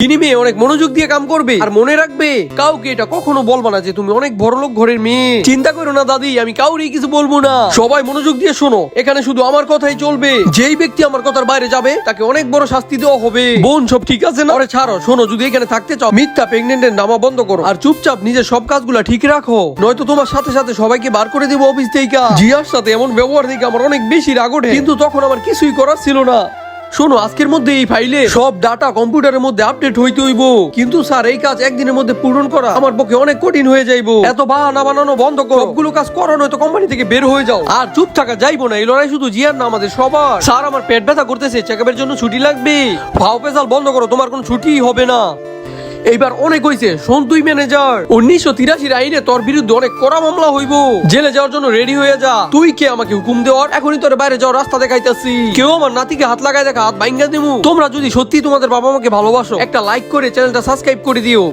বিনিময়ে অনেক মনোযোগ দিয়ে কাম করবে আর মনে রাখবে কাউকে এটা কখনো বলবা না যে তুমি অনেক বড়লোক ঘরের মেয়ে। চিন্তা করো না দাদি, আমি কাউরেই কিছু বলবো না। সবাই মনোযোগ দিয়ে শোনো, এখানে শুধু আমার কথাই চলবে। যেই ব্যক্তি আমার কথার বাইরে যাবে তাকে অনেক বড় শাস্তি দেওয়া হবে। বোন সব ঠিক আছে না? আরে ছাড়ো, শোনো, যদি এখানে থাকতে চাও মিথ্যা প্রেগনেন্টের নামা বন্ধ করো আর চুপচাপ নিজের সব কাজগুলা ঠিক রাখো, নয়তো তোমার সাথে সাথে সবাইকে বার করে দেবো অফিস থেকে। জিয়ার সাথে এমন ব্যবহার দেখে আমার অনেক বেশি রাগ ওঠে, কিন্তু তখন আমার কিছুই করার ছিল না। শোনো, আজকের মধ্যে এই ফাইলে সব ডাটা কম্পিউটারের মধ্যে আপডেট হইতে হইব, কিন্তু স্যার এই কাজ একদিনের মধ্যে পূরণ করা আমার পক্ষে অনেক কঠিন হয়ে যাইবো। এত বাহানা বানানো বন্ধ করো, সবগুলো কাজ করো, নয়তো কোম্পানি থেকে বের হয়ে যাও। আর চুপ থাকা যাইবো না, এই লড়াই শুধু জিয়ার না আমাদের সবার। স্যার আমার পেট ব্যথা করতেছে, চেকআপের জন্য ছুটি লাগবে। ফাও পেশাল বন্ধ করো, তোমার কোনো ছুটি হবে না। এইবার অনেক হইছে, শোন তুই ম্যানেজার, 1983 আইনে তোর বিরুদ্ধে অনেক কড়া মামলা হইব। জেলে যাওয়ার জন্য রেডি হয়ে যা। তুই কে আমাকে হুকুম দেওয়ার? এখনই তোর বাইরে যাওয়ার রাস্তা দেখাইতাছি। কেউ আমার নাতিকে হাত লাগায় দেখা, হাত ভাঙ্গা দিমু। তোমরা যদি সত্যি তোমাদের বাবা মাকে ভালোবাসো, একটা লাইক করে চ্যানেলটা সাবস্ক্রাইব করে দিও।